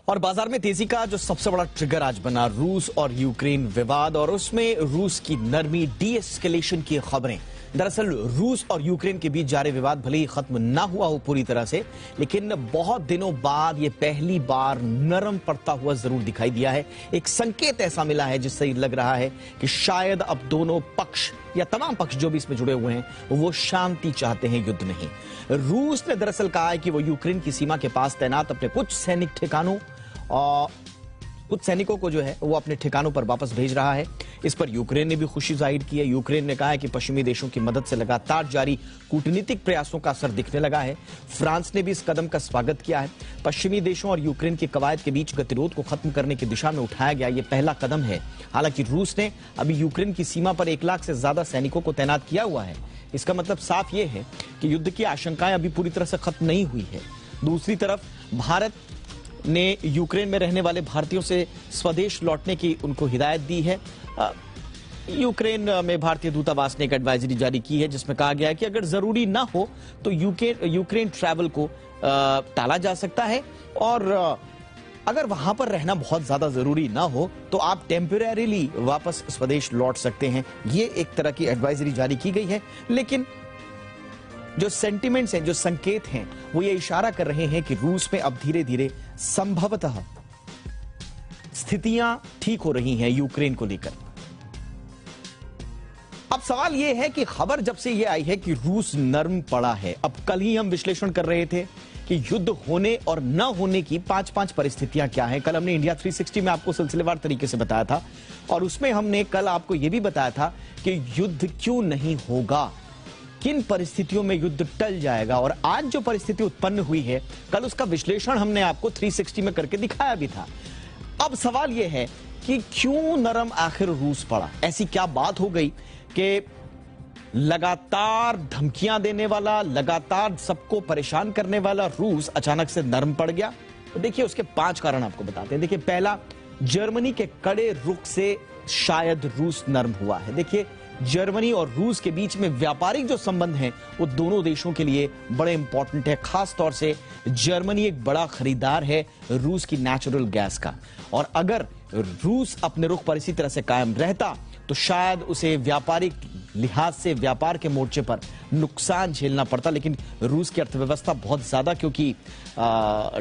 और बाजार में तेजी का जो सबसे बड़ा ट्रिगर आज बना रूस और यूक्रेन विवाद और उसमें रूस की नरमी डी एस्केलेशन की खबरें। दरअसल रूस और यूक्रेन के बीच जारी विवाद भले ही खत्म ना हुआ हो पूरी तरह से, लेकिन बहुत दिनों बाद ये पहली बार नरम पड़ता हुआ जरूर दिखाई दिया है। एक संकेत ऐसा मिला है जिससे लग रहा है कि शायद अब दोनों पक्ष या तमाम पक्ष जो भी इसमें जुड़े हुए हैं वो शांति चाहते हैं, युद्ध नहीं। रूस ने दरअसल कहा है कि वो यूक्रेन की सीमा के पास तैनात अपने कुछ सैनिक ठिकानों और कुछ सैनिकों को जो है वो अपने ठिकानों पर वापस भेज रहा है। इस पर यूक्रेन ने भी खुशी जाहिर की है। यूक्रेन ने कहा है कि पश्चिमी देशों की मदद से लगातार जारी कूटनीतिक प्रयासों का असर दिखने लगा है। फ्रांस ने भी इस कदम का स्वागत किया है। पश्चिमी देशों और यूक्रेन की कवायद के बीच गतिरोध को खत्म करने की दिशा में उठाया गया ये पहला कदम है। हालांकि रूस ने अभी यूक्रेन की सीमा पर 1 लाख से ज्यादा सैनिकों को तैनात किया हुआ है। इसका मतलब साफ यह है कि युद्ध की आशंकाएं अभी पूरी तरह से खत्म नहीं हुई है। दूसरी तरफ भारत ने यूक्रेन में रहने वाले भारतीयों से स्वदेश लौटने की उनको हिदायत दी है। यूक्रेन में भारतीय दूतावास ने एक एडवाइजरी जारी की है जिसमें कहा गया है कि अगर जरूरी ना हो तो यूक्रेन ट्रैवल को टाला जा सकता है और अगर वहां पर रहना बहुत ज्यादा जरूरी ना हो तो आप टेम्परेरीली वापस स्वदेश लौट सकते हैं। ये एक तरह की एडवाइजरी जारी की गई है, लेकिन जो सेंटिमेंट्स हैं, जो संकेत हैं, वो ये इशारा कर रहे हैं कि रूस में अब धीरे धीरे संभवतः स्थितियां ठीक हो रही हैं यूक्रेन को लेकर। अब सवाल यह है कि खबर जब से यह आई है कि रूस नर्म पड़ा है, अब कल ही हम विश्लेषण कर रहे थे कि युद्ध होने और न होने की 5-5 परिस्थितियां क्या हैं। कल हमने इंडिया 360 में आपको सिलसिलेवार तरीके से बताया था और उसमें हमने कल आपको यह भी बताया था कि युद्ध क्यों नहीं होगा, किन परिस्थितियों में युद्ध टल जाएगा। और आज जो परिस्थिति उत्पन्न हुई है कल उसका विश्लेषण हमने आपको 360 में करके दिखाया भी था। अब सवाल यह है कि क्यों नरम आखिर रूस पड़ा। ऐसी क्या बात हो गई कि लगातार धमकियां देने वाला, लगातार सबको परेशान करने वाला रूस अचानक से नरम पड़ गया। तो देखिए उसके 5 कारण आपको बताते हैं। देखिए पहला, जर्मनी के कड़े रुख से शायद रूस नरम हुआ है। देखिए जर्मनी और रूस के बीच में व्यापारिक जो संबंध हैं वो दोनों देशों के लिए बड़े इंपॉर्टेंट है। खास तौर से जर्मनी एक बड़ा खरीदार है रूस की नेचुरल गैस का, और अगर रूस अपने रुख पर इसी तरह से कायम रहता तो शायद उसे व्यापारिक लिहाज से व्यापार के मोर्चे पर नुकसान झेलना पड़ता। लेकिन रूस की अर्थव्यवस्था बहुत ज्यादा क्योंकि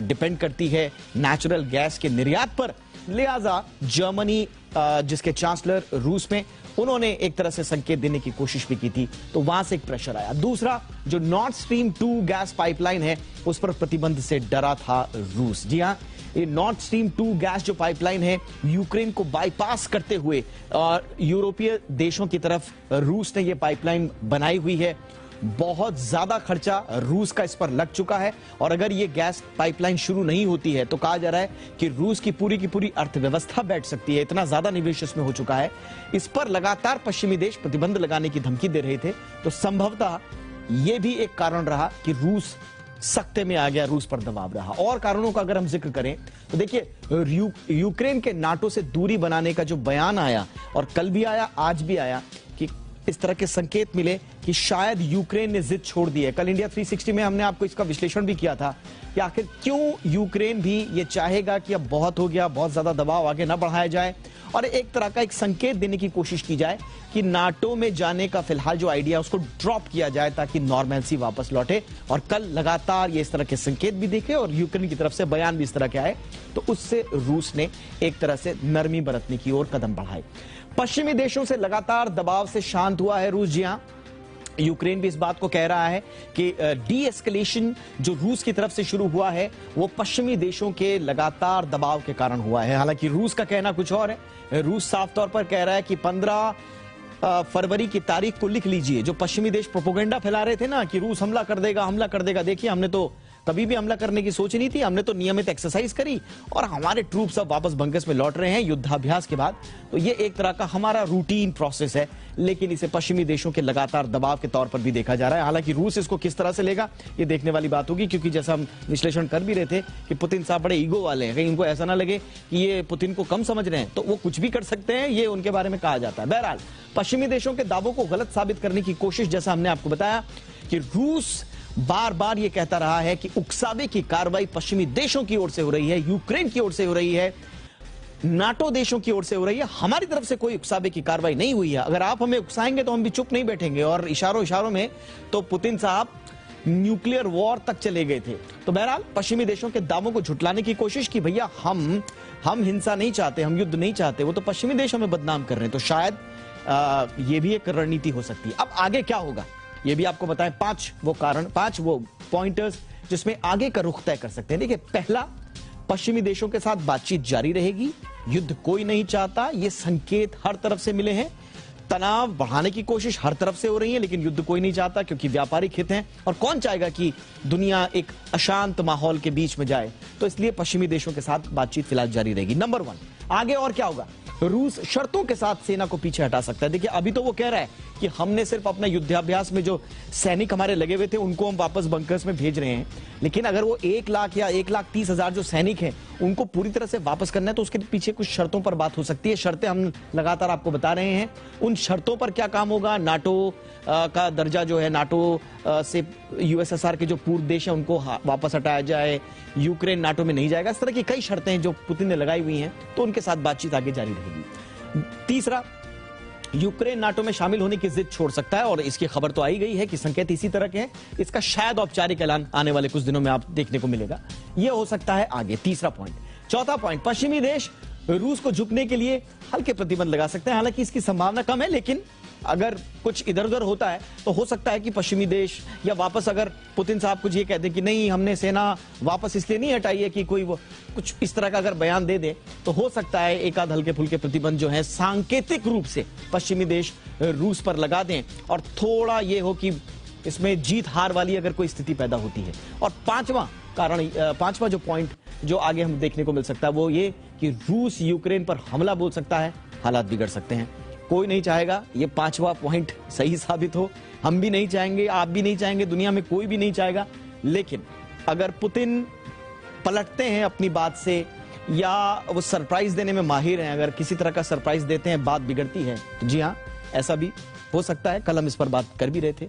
डिपेंड करती है नेचुरल गैस के निर्यात पर, लिहाजा जर्मनी जिसके चांसलर रूस में, उन्होंने एक तरह से संकेत देने की कोशिश भी की थी, तो वहां से एक प्रेशर आया। दूसरा, जो नॉर्थ स्ट्रीम 2 गैस पाइपलाइन है उस पर प्रतिबंध से डरा था रूस। जी हां, ये नॉर्थ स्ट्रीम 2 गैस जो पाइपलाइन है यूक्रेन को बाईपास करते हुए और यूरोपीय देशों की तरफ रूस ने ये पाइपलाइन बनाई हुई है। बहुत ज्यादा खर्चा रूस का इस पर लग चुका है और अगर ये गैस पाइपलाइन शुरू नहीं होती है तो कहा जा रहा है कि रूस की पूरी अर्थव्यवस्था बैठ सकती है। इतना ज्यादा निवेश इसमें हो चुका है। इस पर लगातार पश्चिमी देश प्रतिबंध लगाने की धमकी दे रहे थे, तो संभवतः यह भी एक कारण रहा कि रूस सख्ते में आ गया, रूस पर दबाव रहा। और कारणों का अगर हम जिक्र करें तो देखिए यूक्रेन के नाटो से दूरी बनाने का जो बयान आया, और कल भी आया आज भी आया, कि इस तरह के संकेत मिले कि शायद यूक्रेन ने जिद छोड़ दी है। कल इंडिया 360 में हमने आपको इसका विश्लेषण भी किया था कि आखिर क्यों यूक्रेन भी ये चाहेगा कि अब बहुत हो गया, बहुत ज्यादा दबाव आगे ना बढ़ाया जाए और एक तरह का एक संकेत देने की कोशिश की जाए कि नाटो में जाने का फिलहाल जो आइडिया उसको ड्रॉप किया जाए ताकि नॉर्मलसी वापस लौटे। और कल लगातार ये इस तरह के संकेत भी देखे और यूक्रेन की तरफ से बयान भी इस तरह के आए, तो उससे रूस ने एक तरह से नरमी बरतने की ओर कदम बढ़ाए। पश्चिमी देशों से लगातार दबाव से शांत हुआ है रूस। जी हां, यूक्रेन भी इस बात को कह रहा है कि डी एस्केलेशन जो रूस की तरफ से शुरू हुआ है वो पश्चिमी देशों के लगातार दबाव के कारण हुआ है। हालांकि रूस का कहना कुछ और है। रूस साफ तौर पर कह रहा है कि 15 फरवरी की तारीख को लिख लीजिए। जो पश्चिमी देश प्रोपोगेंडा फैला रहे थे ना कि रूस हमला कर देगा, देखिए हमने तो कभी भी हमला करने की सोच नहीं थी, हमने तो नियमित एक्सरसाइज करी और हमारे ट्रूप्स अब वापस बंकस में लौट रहे हैं युद्धाभ्यास के बाद। तो ये एक तरह का हमारा रूटीन प्रोसेस है, लेकिन इसे पश्चिमी देशों के लगातार दबाव के तौर पर भी देखा जा रहा है। हालांकि रूस इसको किस तरह से लेगा ये देखने वाली बात होगी, क्योंकि जैसा हम विश्लेषण कर भी रहे थे कि पुतिन साहब बड़े ईगो वाले हैं, कहीं इनको ऐसा ना लगे कि ये पुतिन को कम समझ रहे हैं, तो वो कुछ भी कर सकते हैं, ये उनके बारे में कहा जाता है। बहरहाल पश्चिमी देशों के दावों को गलत साबित करने की कोशिश, जैसा हमने आपको बताया कि रूस बार बार यह कहता रहा है कि उकसावे की कार्रवाई पश्चिमी देशों की ओर से हो रही है, यूक्रेन की ओर से हो रही है, नाटो देशों की ओर से हो रही है। हमारी तरफ से कोई उकसावे की कार्रवाई नहीं हुई है। अगर आप हमें उकसाएंगे तो हम भी चुप नहीं बैठेंगे। और इशारों इशारों में तो पुतिन साहब न्यूक्लियर वॉर तक चले गए थे। तो बहरहाल पश्चिमी देशों के दावों को झुटलाने की कोशिश की, भैया हम हिंसा नहीं चाहते, हम युद्ध नहीं चाहते, वो तो पश्चिमी देशों में बदनाम कर रहे हैं। तो शायद ये भी एक रणनीति हो सकती है। अब आगे क्या होगा ये भी आपको बताएं। 5 वो पॉइंटर्स जिसमें आगे का रुख तय कर सकते हैं। देखिए, पहला, पश्चिमी देशों के साथ बातचीत जारी रहेगी, युद्ध कोई नहीं चाहता, ये संकेत हर तरफ से मिले हैं। तनाव बढ़ाने की कोशिश हर तरफ से हो रही है, लेकिन युद्ध कोई नहीं चाहता क्योंकि व्यापारिक हित हैं और कौन चाहेगा कि दुनिया एक अशांत माहौल के बीच में जाए। तो इसलिए पश्चिमी देशों के साथ बातचीत फिलहाल जारी रहेगी। नंबर 1, आगे और क्या होगा? रूस शर्तों के साथ सेना को पीछे हटा सकता है। देखिए, अभी तो वो कह रहा है कि हमने सिर्फ अपना युद्धाभ्यास में जो सैनिक हमारे लगे हुए थे उनको हम वापस बंकर्स में भेज रहे हैं, लेकिन अगर वो 1 लाख या 1,30,000 जो सैनिक हैं उनको पूरी तरह से वापस करना है तो उसके पीछे कुछ शर्तों पर बात हो सकती है। शर्तें हम लगातार आपको बता रहे हैं। उन शर्तों पर क्या काम होगा? नाटो का दर्जा जो है, नाटो से यूएसएसआर के जो पूर्व देश है उनको वापस हटाया जाए, यूक्रेन नाटो में नहीं जाएगा। इस तरह की कई शर्तें हैं जो पुतिन ने लगाई हुई हैं, तो उनके साथ बातचीत आगे जारी रहेगी। तीसरा, यूक्रेन नाटो में शामिल होने की जिद छोड़ सकता है और इसकी खबर तो आई गई है कि संकेत इसी तरह के हैं। इसका शायद औपचारिक ऐलान आने वाले कुछ दिनों में आप देखने को मिलेगा। यह हो सकता है आगे। तीसरा पॉइंट। चौथा पॉइंट, पश्चिमी देश रूस को झुकने के लिए हल्के प्रतिबंध लगा सकते हैं। हालांकि इसकी संभावना कम है, लेकिन अगर कुछ इधर उधर होता है तो हो सकता है कि पश्चिमी देश या वापस अगर पुतिन साहब कुछ ये कह दे कि नहीं हमने सेना वापस इसलिए नहीं हटाई है कि कोई वो कुछ इस तरह का अगर बयान दे दे, तो हो सकता है एक आध हल्के फुल्के प्रतिबंध जो है सांकेतिक रूप से पश्चिमी देश रूस पर लगा दें और थोड़ा ये हो कि इसमें जीत हार वाली अगर कोई स्थिति पैदा होती है। और पांचवा जो पॉइंट जो आगे हम देखने को मिल सकता है वो ये कि रूस यूक्रेन पर हमला बोल सकता है, हालात बिगड़ सकते हैं। कोई नहीं चाहेगा ये 5वां पॉइंट सही साबित हो, हम भी नहीं चाहेंगे, आप भी नहीं चाहेंगे, दुनिया में कोई भी नहीं चाहेगा। लेकिन अगर पुतिन पलटते हैं अपनी बात से या वो सरप्राइज देने में माहिर हैं, अगर किसी तरह का सरप्राइज देते हैं बात बिगड़ती है, तो जी हाँ, ऐसा भी हो सकता है। कल हम इस पर बात कर भी रहे थे।